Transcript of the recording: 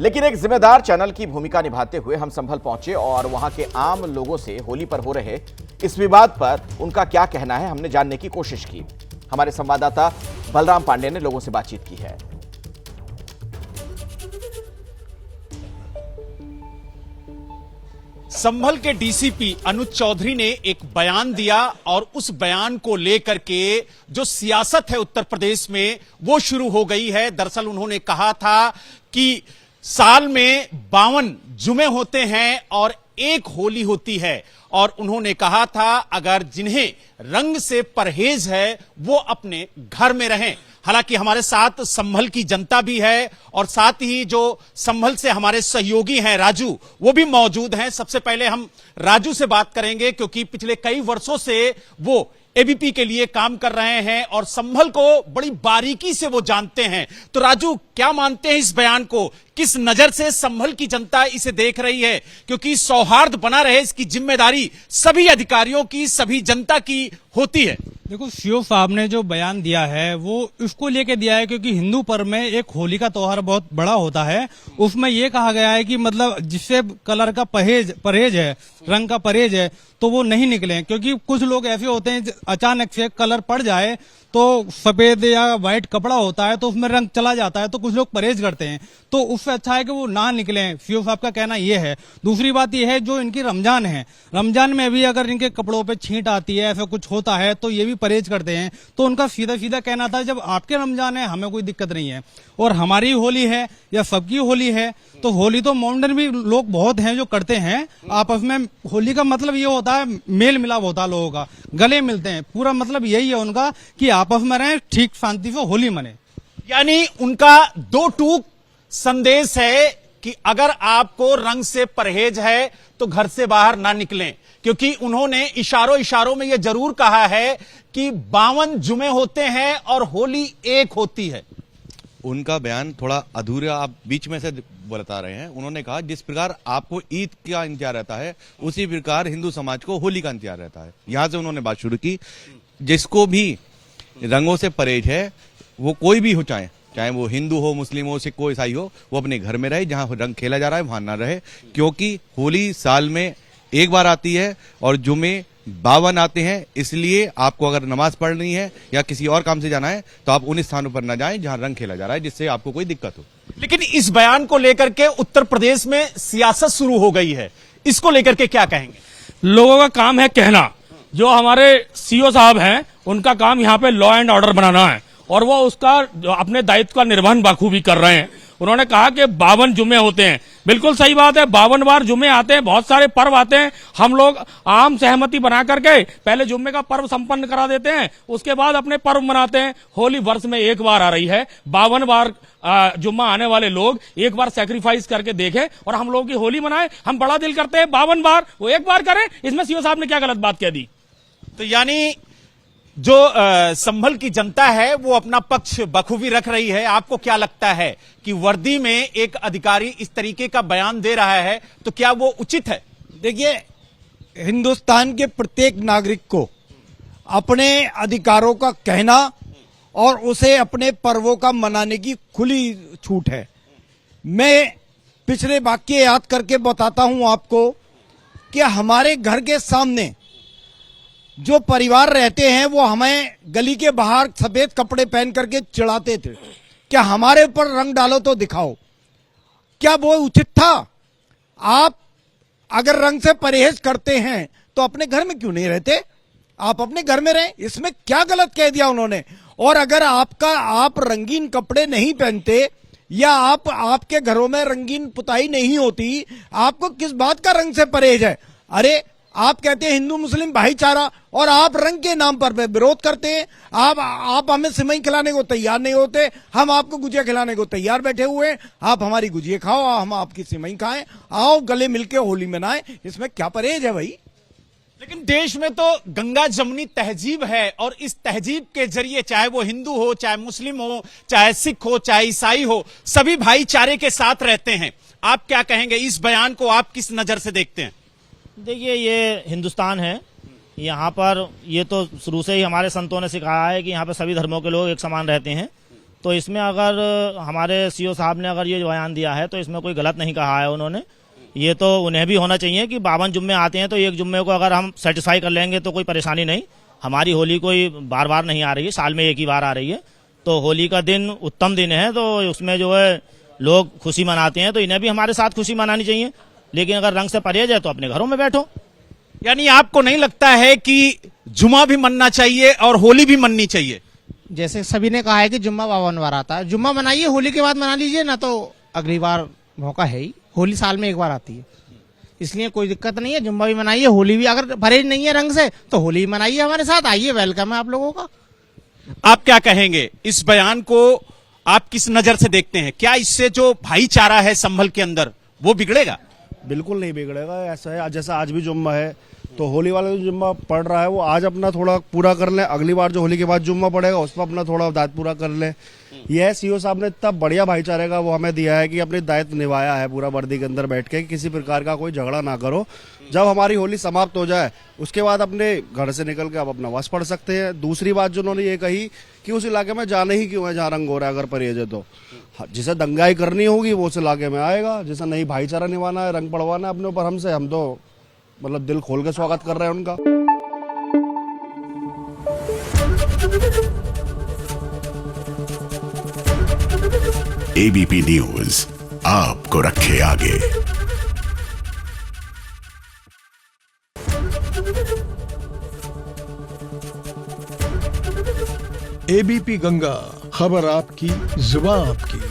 लेकिन एक जिम्मेदार चैनल की भूमिका निभाते हुए हम संभल पहुंचे और वहां के आम लोगों से होली पर हो रहे इस विवाद पर उनका क्या कहना है हमने जानने की कोशिश की। हमारे संवाददाता बलराम पांडे ने लोगों से बातचीत की है। संभल के डीसीपी अनुज चौधरी ने एक बयान दिया और उस बयान को लेकर के जो सियासत है उत्तर प्रदेश में वो शुरू हो गई है। दरअसल उन्होंने कहा था कि साल में 52 जुमे होते हैं और एक होली होती है और उन्होंने कहा था अगर जिन्हें रंग से परहेज है वो अपने घर में रहें। हालांकि हमारे साथ संभल की जनता भी है और साथ ही जो संभल से हमारे सहयोगी हैं राजू, वो भी मौजूद हैं। सबसे पहले हम राजू से बात करेंगे क्योंकि पिछले कई वर्षों से वो एबीपी के लिए काम कर रहे हैं और संभल को बड़ी बारीकी से वो जानते हैं। तो राजू, क्या मानते हैं इस बयान को? किस नजर से संभल की जनता इसे देख रही है? क्योंकि सौहार्द बना रहे इसकी जिम्मेदारी सभी अधिकारियों की, सभी जनता की होती है। देखो, सीओ साहब ने जो बयान दिया है वो इसको लेके दिया है क्योंकि हिंदू पर्व में एक होली का त्योहार बहुत बड़ा होता है। उसमें ये कहा गया है कि मतलब जिससे कलर का परहेज है, रंग का परहेज है, तो वो नहीं निकले। क्योंकि कुछ लोग ऐसे होते हैं अचानक से कलर पड़ जाए तो सफेद या व्हाइट कपड़ा होता है तो उसमें रंग चला जाता है, तो कुछ लोग परहेज करते हैं, तो उससे अच्छा है कि वो ना निकले। सीओ साहब का कहना ये है। दूसरी बात ये है जो इनकी रमजान है, रमजान में भी अगर इनके कपड़ों पे छींट आती है, ऐसा कुछ होता है तो ये भी परहेज करते हैं। तो उनका सीधा सीधा कहना था जब आपके रमजान है हमें कोई दिक्कत नहीं है और हमारी होली है या सबकी होली है, तो होली तो मॉडर्न भी लोग बहुत हैं जो करते हैं आपस में। होली का मतलब ये होता है मेल मिलाप होता है लोगों का, गले मिलते हैं, पूरा मतलब यही है उनका कि आपस में रहें, ठीक शांति से होली मने। यानी उनका दो टूक संदेश है कि अगर आपको रंग से परहेज है तो घर से बाहर ना निकलें। क्योंकि उन्होंने इशारों में यह जरूर कहा है कि 52 जुमे होते हैं और होली एक होती है। उनका बयान थोड़ा अधूरा आप बीच में से बता रहे हैं। उन्होंने कहा जिस प्रकार आपको ईद का इंतजार रहता है उसी प्रकार हिंदू समाज को होली का इंतजार रहता है। यहां से उन्होंने बात शुरू की। जिसको भी रंगों से परहेज है, वो कोई भी हो, चाहे वो हिंदू हो, मुस्लिम हो, सिख हो, ईसाई हो, वो अपने घर में रहे। जहां रंग खेला जा रहा है वहां ना रहे, क्योंकि होली साल में एक बार आती है और जुमे 52 आते हैं। इसलिए आपको अगर नमाज पढ़नी है या किसी और काम से जाना है तो आप उन स्थानों पर ना जाएं जहां रंग खेला जा रहा है, जिससे आपको कोई दिक्कत हो। लेकिन इस बयान को लेकर के उत्तर प्रदेश में सियासत शुरू हो गई है, इसको लेकर के क्या कहेंगे? लोगों का काम है कहना। जो हमारे सीओ साहब हैं उनका काम यहाँ पे लॉ एंड ऑर्डर बनाना है और वो उसका अपने दायित्व का निर्वहन बखूबी कर रहे हैं। उन्होंने कहा कि 52 जुमे होते हैं, बिल्कुल सही बात है। 52 बार जुमे आते हैं, बहुत सारे पर्व आते हैं। हम लोग आम सहमति बना करके पहले जुम्मे का पर्व संपन्न करा देते हैं, उसके बाद अपने पर्व मनाते हैं। होली वर्ष में एक बार आ रही है, 52 बार जुम्मा आने वाले लोग एक बार सैक्रिफाइस करके देखें और हम लोगों की होली मनाएं। हम बड़ा दिल करते हैं 52 बार, वो एक बार करें। इसमें सीओ साहब ने क्या गलत बात कह दी? तो यानी जो संभल की जनता है वो अपना पक्ष बखूबी रख रही है। आपको क्या लगता है कि वर्दी में एक अधिकारी इस तरीके का बयान दे रहा है तो क्या वो उचित है? देखिए, हिंदुस्तान के प्रत्येक नागरिक को अपने अधिकारों का कहना और उसे अपने पर्वों का मनाने की खुली छूट है। मैं पिछले वाक्य याद करके बताता हूं आपको कि हमारे घर के सामने जो परिवार रहते हैं वो हमें गली के बाहर सफेद कपड़े पहन करके चिढ़ाते थे, क्या हमारे ऊपर रंग डालो तो दिखाओ। क्या वो उचित था? आप अगर रंग से परहेज करते हैं तो अपने घर में क्यों नहीं रहते? आप अपने घर में रहें, इसमें क्या गलत कह दिया उन्होंने? और अगर आप रंगीन कपड़े नहीं पहनते या आपके घरों में रंगीन पुताई नहीं होती, आपको किस बात का रंग से परहेज है? अरे, आप कहते हैं हिंदू मुस्लिम भाईचारा और आप रंग के नाम पर विरोध करते हैं। आप हमें सिमई खिलाने को तैयार नहीं होते, हम आपको गुजिया खिलाने को तैयार बैठे हुए हैं। आप हमारी गुजिया खाओ, हम आपकी सिमई खाएं, आओ गले मिलके होली मनाएं। इसमें क्या परहेज है भाई? लेकिन देश में तो गंगा जमुनी तहजीब है और इस तहजीब के जरिए चाहे वो हिंदू हो, चाहे मुस्लिम हो, चाहे सिख हो, चाहे ईसाई हो, सभी भाईचारे के साथ रहते हैं। आप क्या कहेंगे? इस बयान को आप किस नजर से देखते हैं? देखिए, ये हिंदुस्तान है, यहाँ पर ये तो शुरू से ही हमारे संतों ने सिखाया है कि यहाँ पर सभी धर्मों के लोग एक समान रहते हैं तो इसमें अगर हमारे सीओ साहब ने अगर ये बयान दिया है तो इसमें कोई गलत नहीं कहा है उन्होंने। ये तो उन्हें भी होना चाहिए कि 52 जुम्मे आते हैं तो एक जुम्मे को अगर हम सेटिस्फाई कर लेंगे तो कोई परेशानी नहीं। हमारी होली कोई बार बार नहीं आ रही है, साल में एक ही बार आ रही है। तो होली का दिन उत्तम दिन है, तो उसमें जो है लोग खुशी मनाते हैं, तो इन्हें भी हमारे साथ खुशी मनानी चाहिए। लेकिन अगर रंग से परहेज है तो अपने घरों में बैठो। यानी आपको नहीं लगता है कि जुमा भी मनना चाहिए और होली भी मननी चाहिए? जैसे सभी ने कहा है कि जुम्मा 52 बार आता है, जुम्मा मनाइए, होली के बाद मना लीजिए ना, तो अगली बार मौका है ही। होली साल में एक बार आती है, इसलिए कोई दिक्कत नहीं है। जुम्मा भी मनाइए, होली भी। अगर परहेज नहीं है रंग से तो होली मनाइए, हमारे साथ आइए, वेलकम है आप लोगों का। आप क्या कहेंगे इस बयान को? आप किस नजर से देखते हैं? क्या इससे जो भाईचारा है संभल के अंदर वो बिगड़ेगा? बिल्कुल नहीं बिगड़ेगा। ऐसा है जैसा आज भी जुम्मा है, तो होली वाला जो जुम्मा पड़ रहा है वो आज अपना थोड़ा पूरा कर लें, अगली बार जो होली के बाद जुम्मा पड़ेगा उस पर अपना थोड़ा दायित्व पूरा कर लें। यह सीओ साहब ने इतना बढ़िया भाईचारे का वो हमें दिया है कि अपने दायित्व निभाया है पूरा वर्दी के अंदर बैठ के, किसी प्रकार का कोई झगड़ा ना करो। जब हमारी होली समाप्त हो जाए उसके बाद अपने घर से निकल के आप अपना वास पढ़ सकते हैं। दूसरी बात जो उन्होंने ये कही कि उस इलाके में जाना ही क्यों है जहाँ रंग हो रहा है, अगर परहेज है तो जिसे दंगाई करनी होगी वो उस इलाके में आएगा, जिसे नहीं भाईचारा निभाना है, रंग पड़वाना है अपने ऊपर हमसे, हम तो मतलब दिल खोल के स्वागत कर रहे हैं उनका। एबीपी न्यूज आपको रखे आगे। एबीपी गंगा, खबर आपकी, जुबान आपकी।